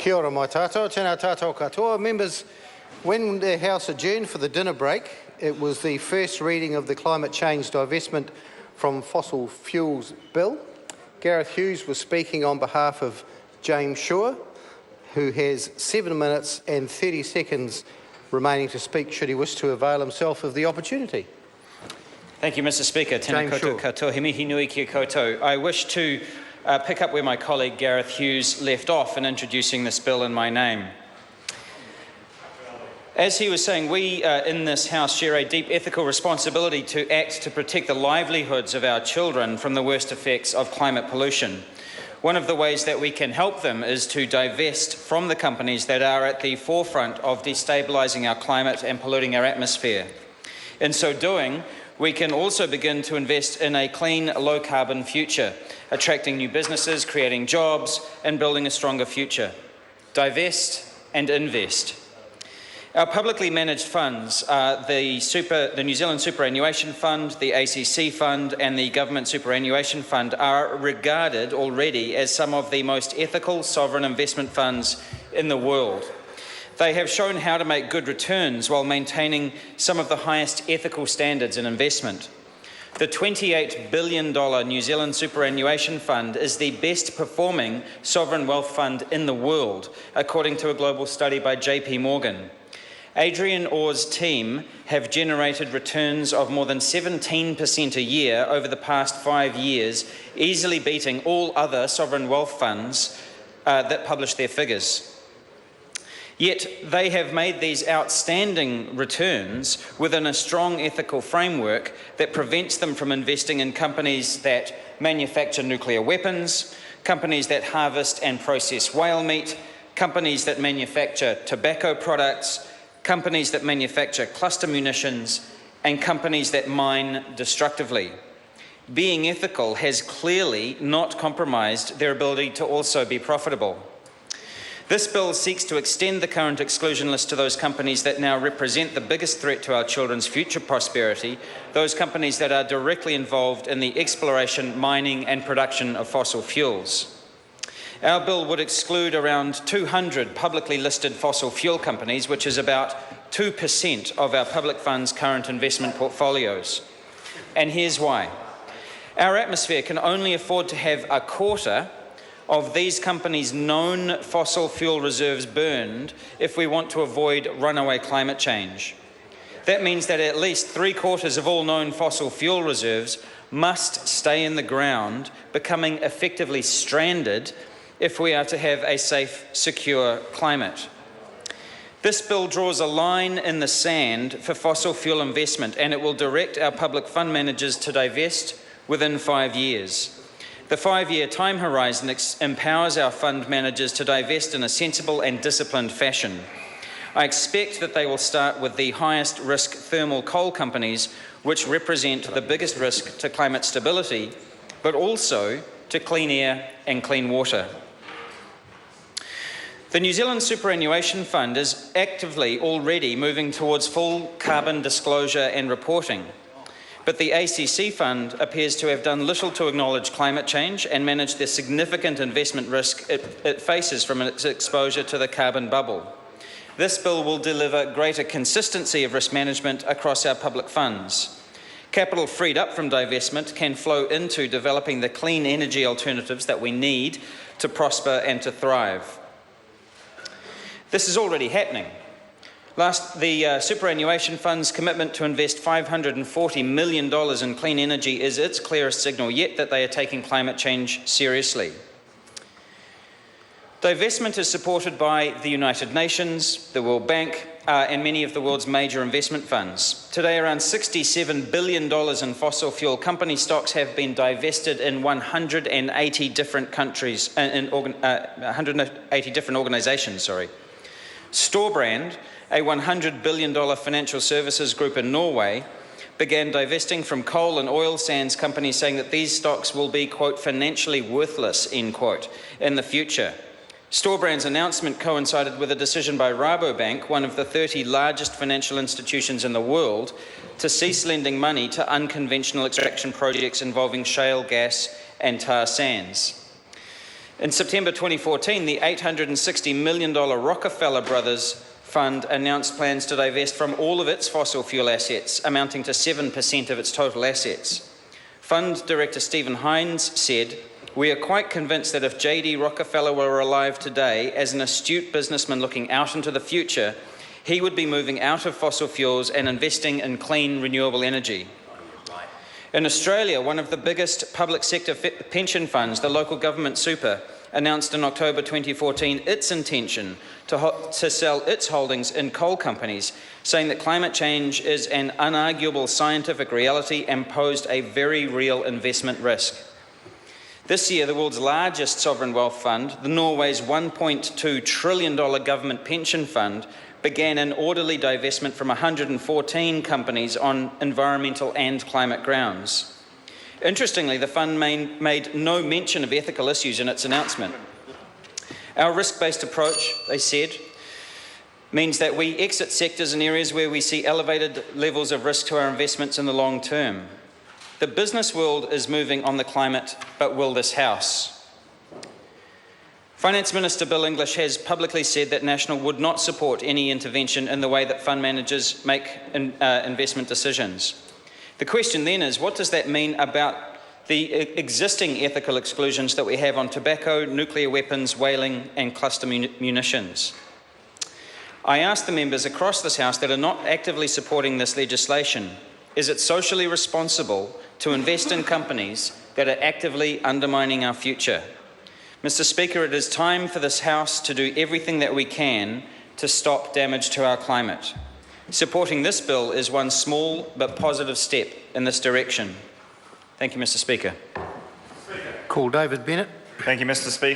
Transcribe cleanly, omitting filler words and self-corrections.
Kia ora mai tātou, tēnā tātou katoa. Members, when the House adjourned for the dinner break, it was the first reading of the Climate Change Divestment from Fossil Fuels Bill. Gareth Hughes was speaking on behalf of James Shaw, who has 7 minutes and 30 seconds remaining to speak should he wish to avail himself of the opportunity. Thank you, Mr Speaker. Tēnā koutou katoa, he mihi nui kia koutou. I wish to pick up where my colleague Gareth Hughes left off in introducing this bill in my name. As he was saying, we in this House share a deep ethical responsibility to act to protect the livelihoods of our children from the worst effects of climate pollution. One of the ways that we can help them is to divest from the companies that are at the forefront of destabilising our climate and polluting our atmosphere. In so doing, we can also begin to invest in a clean, low-carbon future, attracting new businesses, creating jobs, and building a stronger future. Divest and invest. Our publicly managed funds, the New Zealand Superannuation Fund, the ACC Fund and the Government Superannuation Fund are regarded already as some of the most ethical sovereign investment funds in the world. They have shown how to make good returns while maintaining some of the highest ethical standards in investment. The $28 billion New Zealand Superannuation Fund is the best performing sovereign wealth fund in the world, according to a global study by JP Morgan. Adrian Orr's team have generated returns of more than 17% a year over the past 5 years, easily beating all other sovereign wealth funds that publish their figures. Yet they have made these outstanding returns within a strong ethical framework that prevents them from investing in companies that manufacture nuclear weapons, companies that harvest and process whale meat, companies that manufacture tobacco products, companies that manufacture cluster munitions, and companies that mine destructively. Being ethical has clearly not compromised their ability to also be profitable. This bill seeks to extend the current exclusion list to those companies that now represent the biggest threat to our children's future prosperity, those companies that are directly involved in the exploration, mining and production of fossil fuels. Our bill would exclude around 200 publicly listed fossil fuel companies, which is about 2% of our public funds' current investment portfolios. And here's why. Our atmosphere can only afford to have a quarter of these companies' known fossil fuel reserves burned if we want to avoid runaway climate change. That means that at least 3/4 of all known fossil fuel reserves must stay in the ground, becoming effectively stranded if we are to have a safe, secure climate. This bill draws a line in the sand for fossil fuel investment, and it will direct our public fund managers to divest within 5 years. The 5-year time horizon empowers our fund managers to divest in a sensible and disciplined fashion. I expect that they will start with the highest risk thermal coal companies, which represent the biggest risk to climate stability, but also to clean air and clean water. The New Zealand Superannuation Fund is actively already moving towards full carbon disclosure and reporting, but the ACC Fund appears to have done little to acknowledge climate change and manage the significant investment risk it faces from its exposure to the carbon bubble. This bill will deliver greater consistency of risk management across our public funds. Capital freed up from divestment can flow into developing the clean energy alternatives that we need to prosper and to thrive. This is already happening. The Superannuation Fund's commitment to invest $540 million in clean energy is its clearest signal yet that they are taking climate change seriously. Divestment is supported by the United Nations, the World Bank, and many of the world's major investment funds. Today, around $67 billion in fossil fuel company stocks have been divested in 180 different countries, 180 different organisations, Storebrand, a $100 billion financial services group in Norway, began divesting from coal and oil sands companies, saying that these stocks will be, quote, financially worthless, end quote, in the future. Storebrand's announcement coincided with a decision by Rabobank, one of the 30 largest financial institutions in the world, to cease lending money to unconventional extraction projects involving shale gas and tar sands. In September 2014, the $860 million Rockefeller Brothers Fund announced plans to divest from all of its fossil fuel assets, amounting to 7% of its total assets. Fund Director Stephen Hines said, "We are quite convinced that if J.D. Rockefeller were alive today, as an astute businessman looking out into the future, he would be moving out of fossil fuels and investing in clean, renewable energy." In Australia, one of the biggest public sector pension funds, the local government super, announced in October 2014 its intention to sell its holdings in coal companies, saying that climate change is an unarguable scientific reality and posed a very real investment risk. This year, the world's largest sovereign wealth fund, the Norway's $1.2 trillion government pension fund, began an orderly divestment from 114 companies on environmental and climate grounds. Interestingly, the fund made no mention of ethical issues in its announcement. Our risk-based approach, they said, means that we exit sectors and areas where we see elevated levels of risk to our investments in the long term. The business world is moving on the climate, but will this House? Finance Minister Bill English has publicly said that National would not support any intervention in the way that fund managers make investment decisions. The question then is, what does that mean about the existing ethical exclusions that we have on tobacco, nuclear weapons, whaling and cluster munitions? I ask the members across this House that are not actively supporting this legislation, is it socially responsible to invest in companies that are actively undermining our future? Mr. Speaker, it is time for this House to do everything that we can to stop damage to our climate. Supporting this bill is one small but positive step in this direction. Thank you, Mr. Speaker. Call David Bennett. Thank you, Mr. Speaker.